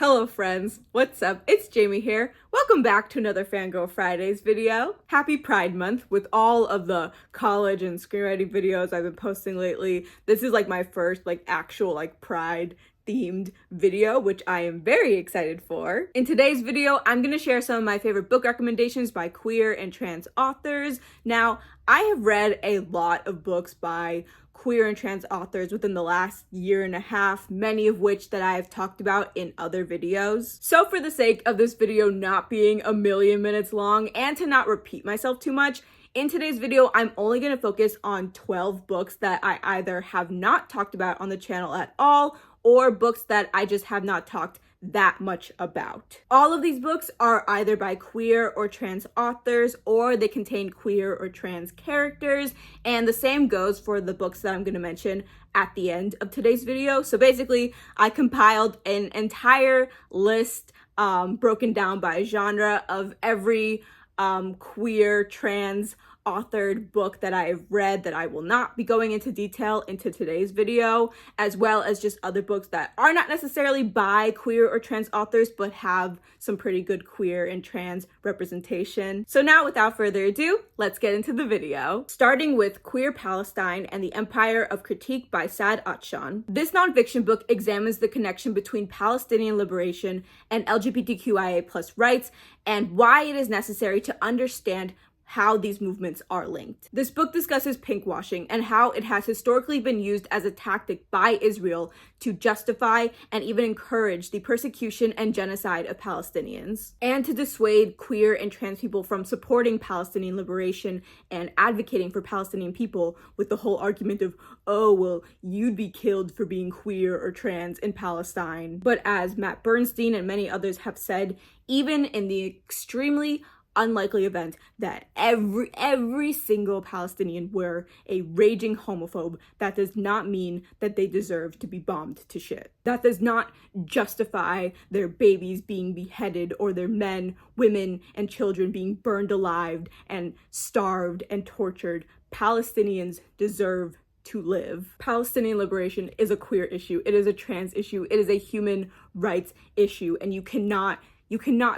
Hello friends, what's up? It's Jaime here. Welcome back to another Fangirl Fridays video. Happy Pride Month with all of the college and screenwriting videos I've been posting lately. This is like my first actual Pride themed video, which I am very excited for. In today's video, I'm gonna share some of my favorite book recommendations by queer and trans authors. Now, I have read a lot of books by queer and trans authors within the last year and a half, many of which that I have talked about in other videos. So for the sake of this video not being a million minutes long and to not repeat myself too much, in today's video, I'm only going to focus on 12 books that I either have not talked about on the channel at all or books that I just have not talked that much about. All of these books are either by queer or trans authors, or they contain queer or trans characters, and the same goes for the books that I'm going to mention at the end of today's video. So basically, I compiled an entire list broken down by genre of every queer, trans authored book that I have read that I will not be going into detail into today's video, as well as just other books that are not necessarily by queer or trans authors, but have some pretty good queer and trans representation. So now, without further ado, let's get into the video. Starting with Queer Palestine and the Empire of Critique by Saad Atshan. This nonfiction book examines the connection between Palestinian liberation and LGBTQIA+ rights and why it is necessary to understand how these movements are linked. This book discusses pinkwashing and how it has historically been used as a tactic by Israel to justify and even encourage the persecution and genocide of Palestinians, and to dissuade queer and trans people from supporting Palestinian liberation and advocating for Palestinian people with the whole argument of, oh, well, you'd be killed for being queer or trans in Palestine. But as Matt Bernstein and many others have said, even in the extremely unlikely event that every single Palestinian were a raging homophobe, that does not mean that they deserve to be bombed to shit. That does not justify their babies being beheaded or their men, women, and children being burned alive and starved and tortured. Palestinians deserve to live. Palestinian liberation is a queer issue. It is a trans issue. It is a human rights issue, and you cannot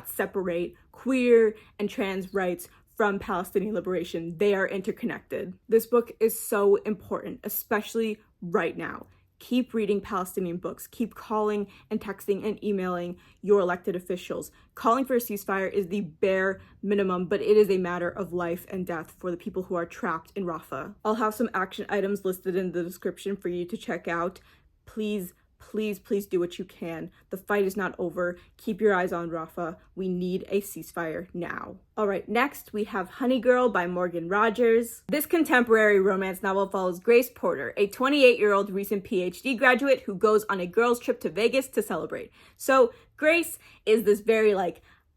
separate queer and trans rights from Palestinian liberation. They are interconnected. This book is so important, especially right now. Keep reading Palestinian books. Keep calling and texting and emailing your elected officials. Calling for a ceasefire is the bare minimum, but it is a matter of life and death for the people who are trapped in Rafah. I'll have some action items listed in the description for you to check out. Please do what you can. The fight is not over. Keep your eyes on Rafah. We need a ceasefire now. All right, next we have Honey Girl by Morgan Rogers. This contemporary romance novel follows Grace Porter, a 28-year-old recent PhD graduate who goes on a girls' trip to Vegas to celebrate. So Grace is this very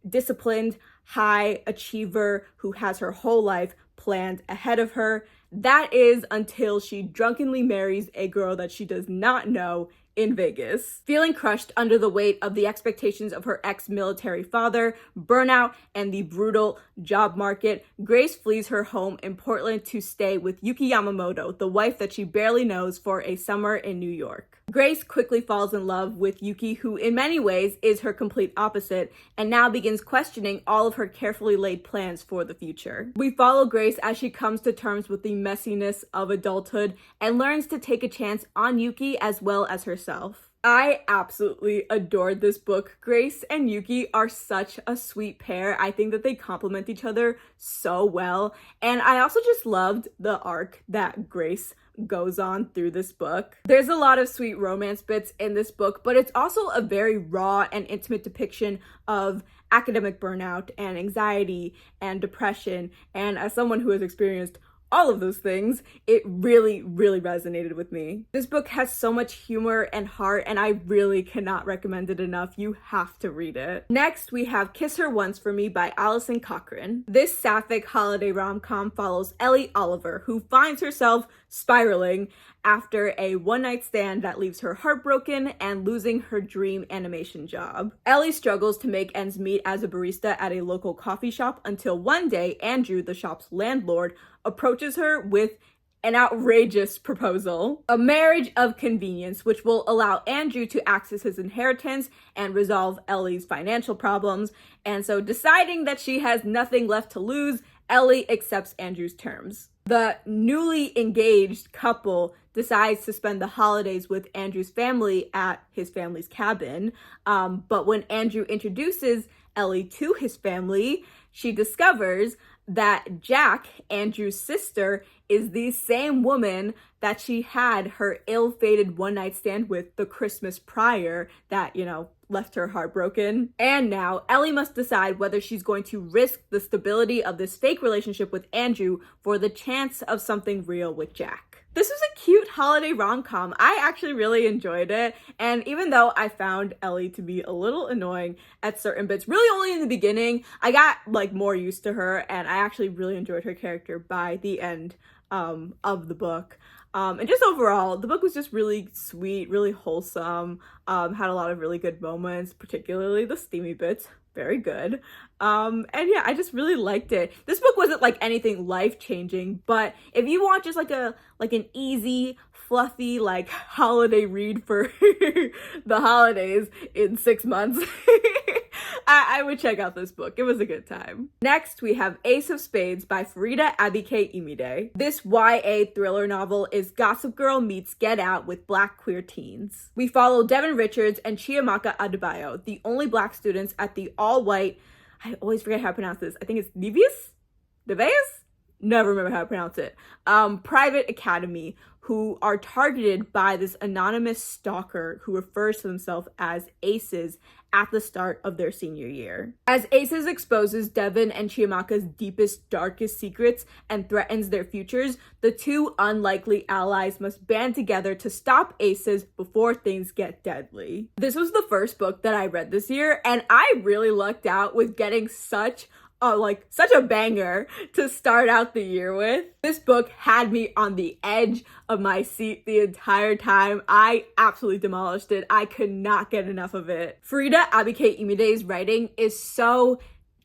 disciplined, high achiever who has her whole life planned ahead of her. That is until she drunkenly marries a girl that she does not know in Vegas. Feeling crushed under the weight of the expectations of her ex-military father, burnout, and the brutal job market, Grace flees her home in Portland to stay with Yuki Yamamoto, the wife that she barely knows, for a summer in New York. Grace quickly falls in love with Yuki, who in many ways is her complete opposite, and now begins questioning all of her carefully laid plans for the future. We follow Grace as she comes to terms with the messiness of adulthood and learns to take a chance on Yuki as well as herself. I absolutely adored this book. Grace and Yuki are such a sweet pair. I think that they complement each other so well, and I also just loved the arc that Grace goes on through this book. There's a lot of sweet romance bits in this book, but it's also a very raw and intimate depiction of academic burnout and anxiety and depression, and as someone who has experienced all of those things, it really resonated with me. This book has so much humor and heart, and I really cannot recommend it enough. You have to read it. Next, we have Kiss Her Once for Me by Alison Cochrane. This sapphic holiday rom-com follows Ellie Oliver, who finds herself spiraling after a one-night stand that leaves her heartbroken and losing her dream animation job. Ellie struggles to make ends meet as a barista at a local coffee shop until one day Andrew, the shop's landlord, approaches her with an outrageous proposal. A marriage of convenience, which will allow Andrew to access his inheritance and resolve Ellie's financial problems. And so, deciding that she has nothing left to lose, Ellie accepts Andrew's terms. The newly engaged couple decides to spend the holidays with Andrew's family at his family's cabin. But when Andrew introduces Ellie to his family, she discovers that Jack, Andrew's sister, is the same woman that she had her ill-fated one-night stand with the Christmas prior that, left her heartbroken. And now Ellie must decide whether she's going to risk the stability of this fake relationship with Andrew for the chance of something real with Jack. This was a cute holiday rom-com. I actually really enjoyed it. And even though I found Ellie to be a little annoying at certain bits, really only in the beginning, I got more used to her, and I actually really enjoyed her character by the end of the book. And just overall, the book was just really sweet, really wholesome, had a lot of really good moments, particularly the steamy bits, very good. And yeah, I just really liked it. This book wasn't anything life-changing, but if you want just an easy, fluffy, holiday read for the holidays in 6 months, I would check out this book. It was a good time. Next, we have Ace of Spades by Farida Abike Imide. This YA thriller novel is Gossip Girl meets Get Out with Black queer teens. We follow Devin Richards and Chiamaka Adebayo, the only Black students at the all-white, I always forget how to pronounce this, I think it's Nevaeh? Never remember how to pronounce it. Private academy, who are targeted by this anonymous stalker who refers to themselves as Aces at the start of their senior year. As Aces exposes Devin and Chiamaka's deepest, darkest secrets and threatens their futures, the two unlikely allies must band together to stop Aces before things get deadly. This was the first book that I read this year, and I really lucked out with getting such a banger to start out the year with. This book had me on the edge of my seat the entire time. I absolutely demolished it. I could not get enough of it. Farida Abike Imide's writing is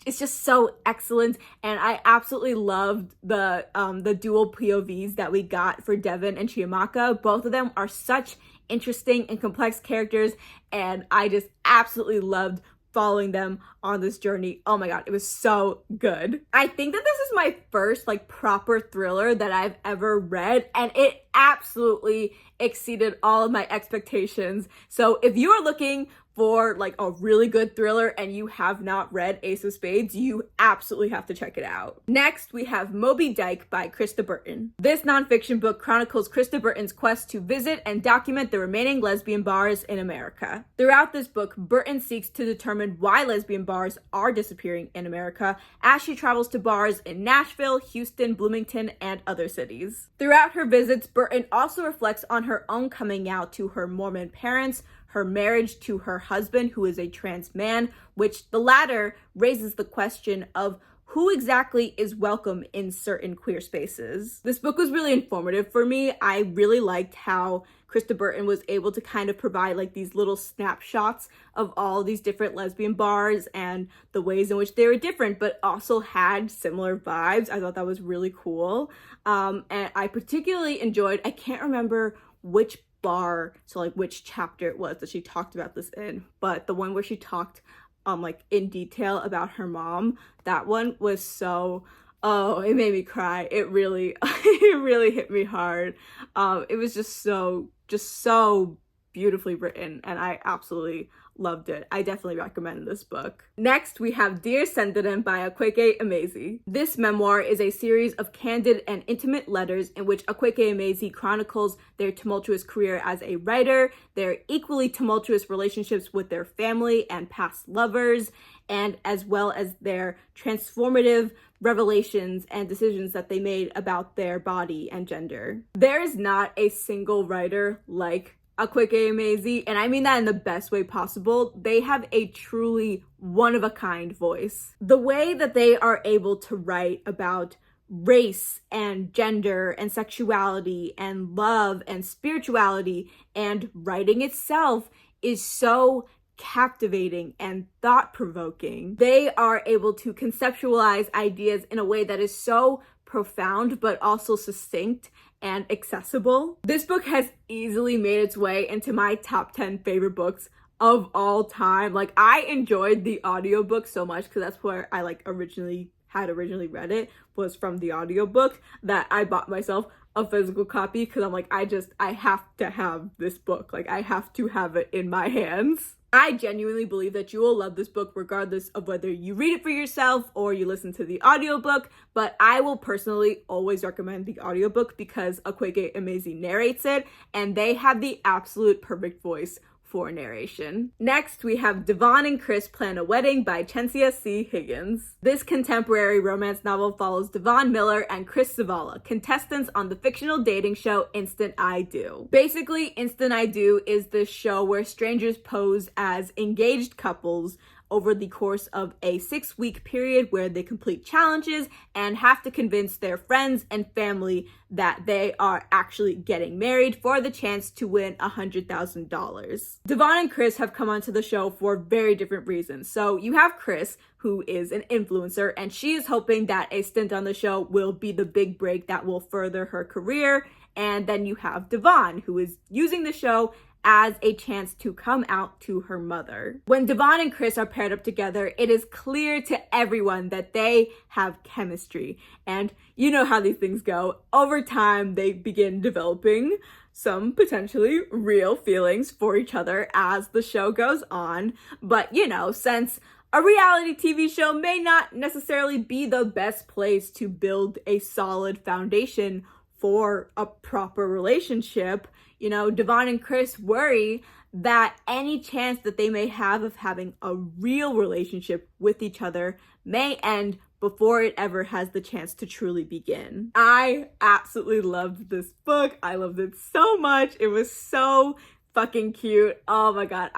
it's just so excellent, and I absolutely loved the dual POVs that we got for Devin and Chiamaka. Both of them are such interesting and complex characters, and I just absolutely loved following them on this journey. Oh my god, it was so good. I think that this is my first proper thriller that I've ever read, and it absolutely exceeded all of my expectations. So if you are looking for a really good thriller and you have not read Ace of Spades, you absolutely have to check it out. Next, we have Moby Dyke by Krista Burton. This nonfiction book chronicles Krista Burton's quest to visit and document the remaining lesbian bars in America. Throughout this book, Burton seeks to determine why lesbian bars are disappearing in America as she travels to bars in Nashville, Houston, Bloomington, and other cities. Throughout her visits, Burton also reflects on her own coming out to her Mormon parents, her marriage to her husband, who is a trans man, which the latter raises the question of who exactly is welcome in certain queer spaces. This book was really informative for me. I really liked how Krista Burton was able to kind of provide these little snapshots of all these different lesbian bars and the ways in which they were different, but also had similar vibes. I thought that was really cool. And I particularly enjoyed, I can't remember which bar, so which chapter it was that she talked about this in, but the one where she talked in detail about her mom, that one was so, it made me cry. It really it really hit me hard. It was just so beautifully written, and I absolutely loved it. I definitely recommend this book. Next, we have Dear Sendirin by Akwaeke Emezi. This memoir is a series of candid and intimate letters in which Akwaeke Emezi chronicles their tumultuous career as a writer, their equally tumultuous relationships with their family and past lovers, and as well as their transformative revelations and decisions that they made about their body and gender. There is not a single writer like Akwaeke Emezi, and I mean that in the best way possible. They have a truly one-of-a-kind voice. The way that they are able to write about race and gender and sexuality and love and spirituality and writing itself is so captivating and thought-provoking. They are able to conceptualize ideas in a way that is so profound but also succinct and accessible. This book has easily made its way into my top 10 favorite books of all time. Like, I enjoyed the audiobook so much because that's where I originally read it, was from the audiobook, that I bought myself a physical copy because I'm like, I have to have this book. Like, I have to have it in my hands. I genuinely believe that you will love this book regardless of whether you read it for yourself or you listen to the audiobook, but I will personally always recommend the audiobook because Akwege Emezi narrates it, and they have the absolute perfect voice for narration. Next, we have Devon and Chris Plan a Wedding by Chensia C. Higgins. This contemporary romance novel follows Devon Miller and Chris Zavala, contestants on the fictional dating show Instant I Do. Basically, Instant I Do is this show where strangers pose as engaged couples over the course of a 6-week period where they complete challenges and have to convince their friends and family that they are actually getting married for the chance to win $100,000. Devon and Chris have come onto the show for very different reasons. So you have Chris, who is an influencer, and she is hoping that a stint on the show will be the big break that will further her career. And then you have Devon, who is using the show as a chance to come out to her mother. When Devon and Chris are paired up together, it is clear to everyone that they have chemistry. And you know how these things go. Over time, they begin developing some potentially real feelings for each other as the show goes on. But, you know, since a reality TV show may not necessarily be the best place to build a solid foundation for a proper relationship, you know, Devon and Chris worry that any chance that they may have of having a real relationship with each other may end before it ever has the chance to truly begin. I absolutely loved this book. I loved it so much. It was so fucking cute. Oh my god,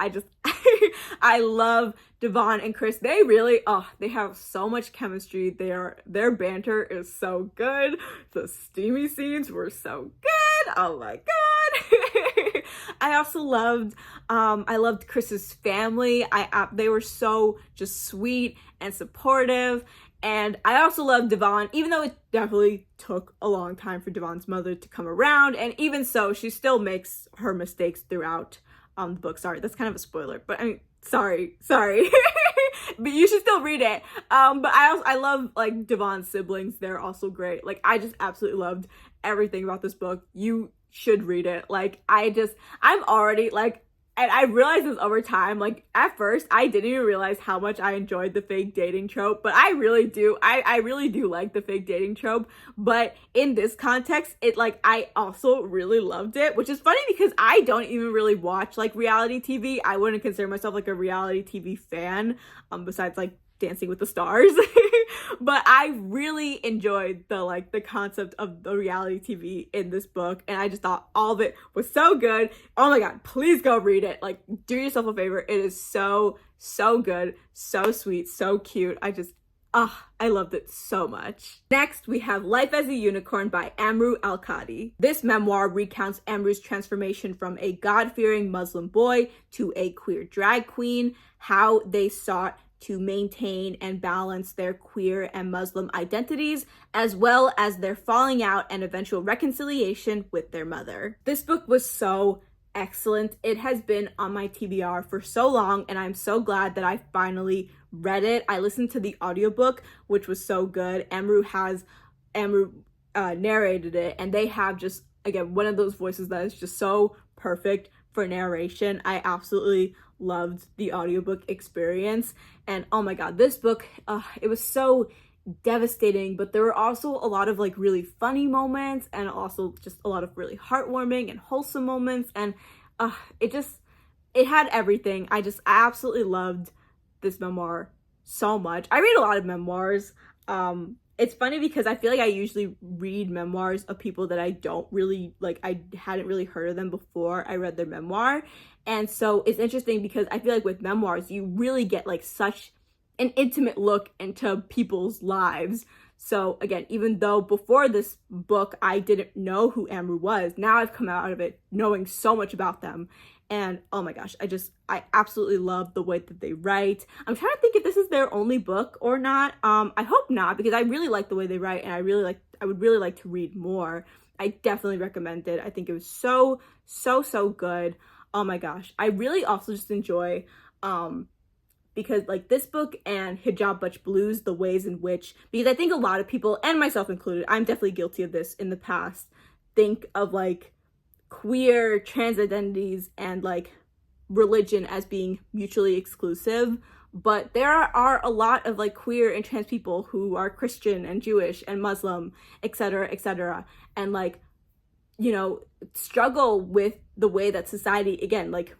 I love Devon and Chris. They really, they have so much chemistry. Their banter is so good. The steamy scenes were so good. Oh my god. I also loved Chris's family. They were so just sweet and supportive. And I also love Devon, even though it definitely took a long time for Devon's mother to come around. And even so, she still makes her mistakes throughout the book. Sorry, that's kind of a spoiler, but I mean, sorry. But you should still read it. But I love like Devon's siblings. They're also great. Like, I just absolutely loved everything about this book. You should read it. Like, I'm already like, and I realized this over time. Like, at first, I didn't even realize how much I enjoyed the fake dating trope, but I really do. I really do like the fake dating trope. But in this context, I also really loved it, which is funny because I don't even really watch, like, reality TV. I wouldn't consider myself, like, a reality TV fan, besides, like, Dancing with the Stars. But I really enjoyed the concept of the reality TV in this book, and I just thought all of it was so good. Oh my god, please go read it. Like, do yourself a favor. It is so good, so sweet, so cute. I loved it so much. Next, we have Life as a Unicorn by Amru Al-Qadi. This memoir recounts Amru's transformation from a God-fearing Muslim boy to a queer drag queen, how they sought to maintain and balance their queer and Muslim identities, as well as their falling out and eventual reconciliation with their mother. This book was so excellent. It has been on my TBR for so long, and I'm so glad that I finally read it. I listened to the audiobook, which was so good. Amru narrated it, and they have just, again, one of those voices that is just so perfect for narration. I absolutely loved the audiobook experience. And oh my god, this book, it was so devastating, but there were also a lot of like really funny moments, and also just a lot of really heartwarming and wholesome moments, and it had everything. I absolutely loved this memoir so much. I read a lot of memoirs. It's funny because I feel like I usually read memoirs of people that I don't really, like, I hadn't really heard of them before I read their memoir. And so it's interesting because I feel like with memoirs, you really get like such an intimate look into people's lives. So again, even though before this book, I didn't know who Amru was, now I've come out of it knowing so much about them. And oh my gosh, I absolutely love the way that they write. I'm trying to think if this is their only book or not. I hope not, because I really like the way they write, and I would really like to read more. I definitely recommend it. I think it was so good. Oh my gosh. I really also just enjoy because like this book and Hijab Butch Blues, the ways in which, because I think a lot of people, and myself included, I'm definitely guilty of this in the past, think of like queer trans identities and like religion as being mutually exclusive. But there are a lot of like queer and trans people who are Christian and Jewish and Muslim, etc., and like, you know, struggle with the way that society, again, like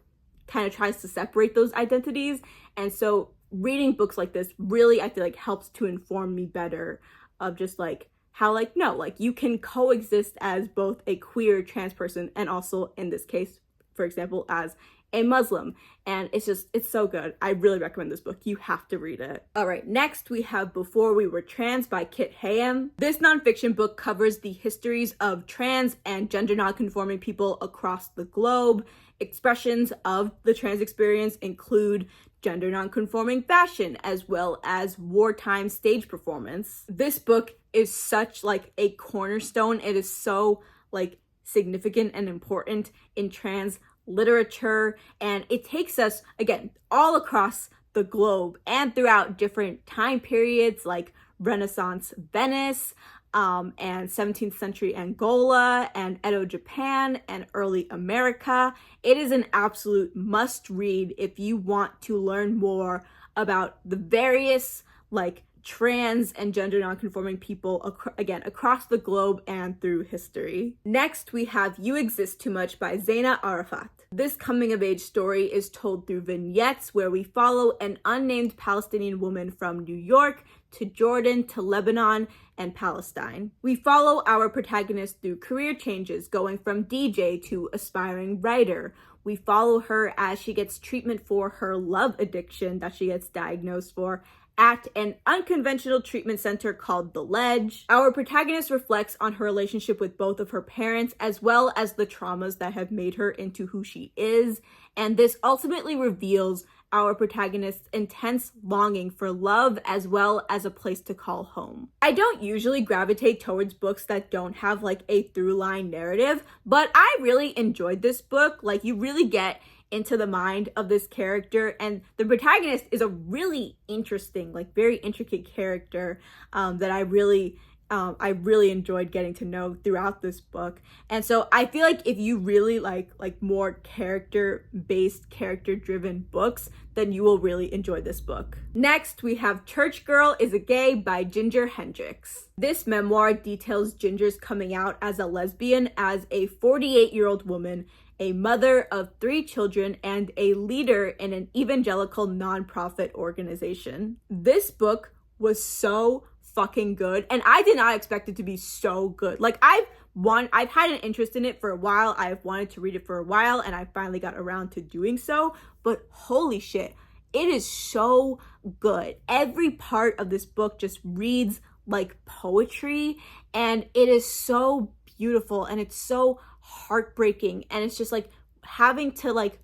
kind of tries to separate those identities. And so reading books like this really, I feel like, helps to inform me better of just like how like, no, like you can coexist as both a queer trans person and also in this case, for example, as a Muslim. And it's so good. I really recommend this book. You have to read it. All right, next we have Before We Were Trans by Kit Hayam. This nonfiction book covers the histories of trans and gender nonconforming people across the globe. Expressions of the trans experience include gender nonconforming fashion as well as wartime stage performance. This book is such like a cornerstone. It is so like significant and important in trans literature, and it takes us again all across the globe and throughout different time periods like Renaissance Venice, and 17th century Angola and Edo Japan and early America. It is an absolute must read if you want to learn more about the various like trans and gender nonconforming people again across the globe and through history. Next, we have You Exist Too Much by Zaina Arafat. This coming of age story is told through vignettes where we follow an unnamed Palestinian woman from New York to Jordan to Lebanon and Palestine. We follow our protagonist through career changes, going from DJ to aspiring writer. We follow her as she gets treatment for her love addiction that she gets diagnosed for at an unconventional treatment center called The Ledge. Our protagonist reflects on her relationship with both of her parents, as well as the traumas that have made her into who she is. And this ultimately reveals our protagonist's intense longing for love, as well as a place to call home. I don't usually gravitate towards books that don't have like a through line narrative, but I really enjoyed this book. Like, you really get into the mind of this character, and the protagonist is a really interesting, like very intricate character that I really enjoyed getting to know throughout this book. And so I feel like if you really like more character-based, character-driven books, then you will really enjoy this book. Next, we have Church Girl Is a Gay by Ginger Hendricks. This memoir details Ginger's coming out as a lesbian as a 48-year-old woman, a mother of 3 children, and a leader in an evangelical nonprofit organization. This book was so fucking good, and I did not expect it to be so good. Like, I've had an interest in it for a while. I've wanted to read it for a while, and I finally got around to doing so, but holy shit, it is so good. Every part of this book just reads like poetry, and it is so beautiful, and it's so heartbreaking, and it's just like having to like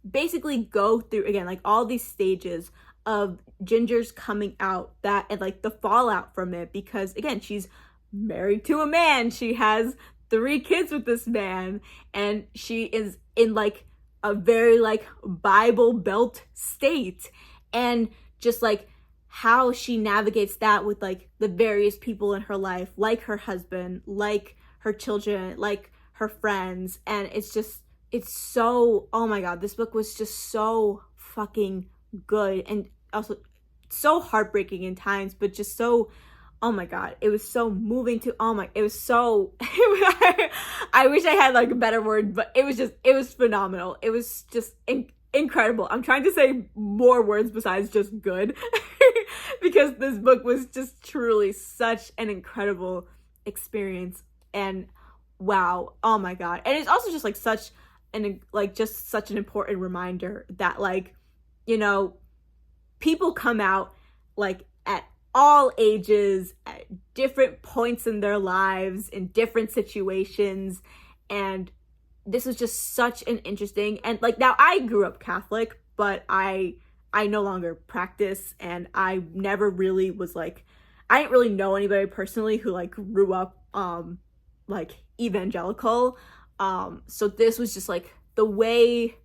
basically go through again like all these stages of Ginger's coming out, that and like the fallout from it, because again, she's married to a man, she has 3 kids with this man, and she is in like a very like Bible Belt state, and just like how she navigates that with like the various people in her life, like her husband, like her children, like her friends. And it's so, oh my god, this book was just so fucking good, and also so heartbreaking in times, but just so, oh my god, it was so moving to, it was so, I wish I had like a better word, but it was phenomenal. It was just incredible. I'm trying to say more words besides just good because this book was just truly such an incredible experience, and wow, oh my god. And it's also just like such an important reminder that, like, you know, people come out like at all ages, at different points in their lives, in different situations, and this is just such an interesting, and like, now I grew up Catholic, but I no longer practice, and I never really was like, I didn't really know anybody personally who like grew up like evangelical. So this was just like the way,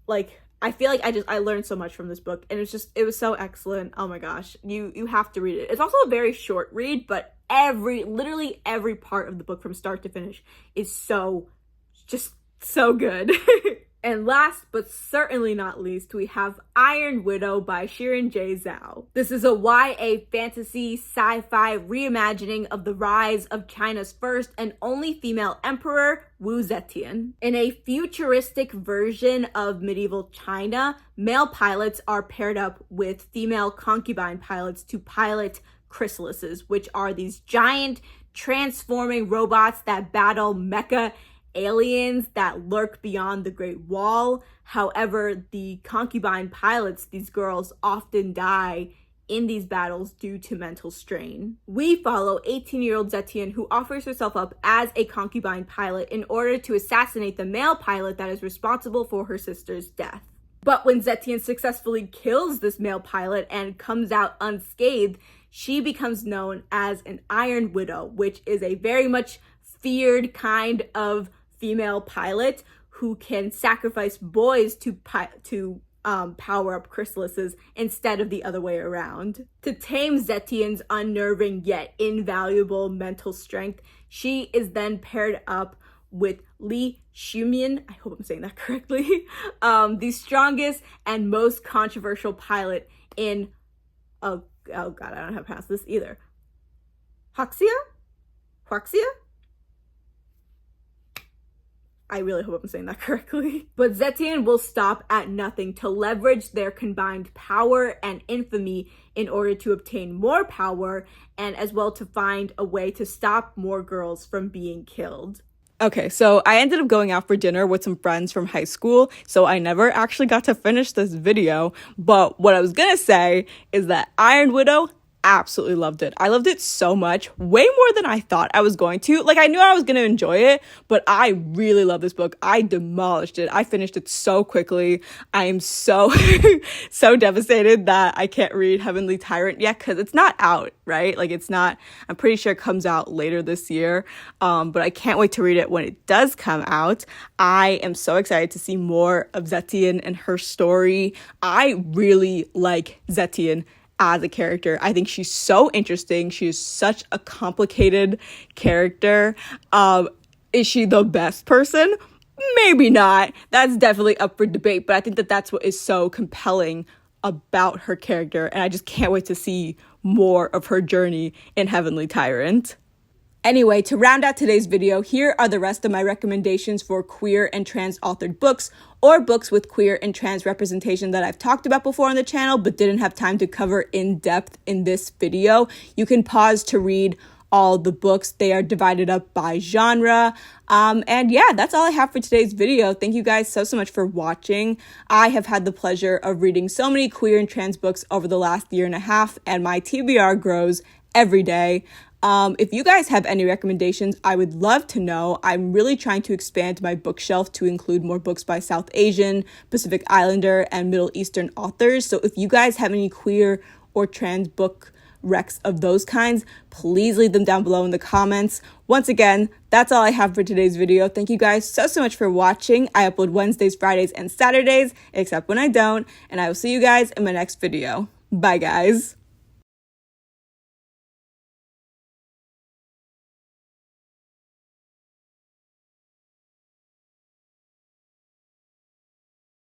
like, I feel like I learned so much from this book, and it was so excellent. Oh my gosh, you have to read it. It's also a very short read, but literally every part of the book from start to finish is just so good. And last but certainly not least, we have Iron Widow by Shirin J. Zhao. This is a YA fantasy sci-fi reimagining of the rise of China's first and only female emperor, Wu Zetian. In a futuristic version of medieval China, male pilots are paired up with female concubine pilots to pilot chrysalises, which are these giant transforming robots that battle mecha aliens that lurk beyond the Great Wall. However, the concubine pilots, these girls, often die in these battles due to mental strain. We follow 18-year-old Zetian, who offers herself up as a concubine pilot in order to assassinate the male pilot that is responsible for her sister's death. But when Zetian successfully kills this male pilot and comes out unscathed, she becomes known as an Iron Widow, which is a very much feared kind of female pilot who can sacrifice boys to power up chrysalises instead of the other way around. To tame Zetian's unnerving yet invaluable mental strength, she is then paired up with Li Shumian, I hope I'm saying that correctly, the strongest and most controversial pilot in, oh god, I don't know how to pronounce this either. Huaxia? I really hope I'm saying that correctly. But Zetian will stop at nothing to leverage their combined power and infamy in order to obtain more power, and as well to find a way to stop more girls from being killed. Okay, so I ended up going out for dinner with some friends from high school, so I never actually got to finish this video, but what I was gonna say is that Iron Widow, absolutely loved it. I loved it so much, way more than I thought I was going to. Like, I knew I was going to enjoy it, but I really love this book. I demolished it. I finished it so quickly. I am so, so devastated that I can't read Heavenly Tyrant yet because it's not out, right? Like, it's not, I'm pretty sure it comes out later this year, but I can't wait to read it when it does come out. I am so excited to see more of Zetian and her story. I really like Zetian as a character. I think she's so interesting. She is such a complicated character. Is she the best person? Maybe not. That's definitely up for debate, but I think that that's what is so compelling about her character, and I just can't wait to see more of her journey in Heavenly Tyrant. Anyway, to round out today's video, here are the rest of my recommendations for queer and trans authored books or books with queer and trans representation that I've talked about before on the channel but didn't have time to cover in depth in this video. You can pause to read all the books. They are divided up by genre. And yeah, that's all I have for today's video. Thank you guys so much for watching. I have had the pleasure of reading so many queer and trans books over the last year and a half, and my TBR grows every day. If you guys have any recommendations, I would love to know. I'm really trying to expand my bookshelf to include more books by South Asian, Pacific Islander, and Middle Eastern authors. So if you guys have any queer or trans book recs of those kinds, please leave them down below in the comments. Once again, that's all I have for today's video. Thank you guys so much for watching. I upload Wednesdays, Fridays, and Saturdays, except when I don't, and I will see you guys in my next video. Bye, guys.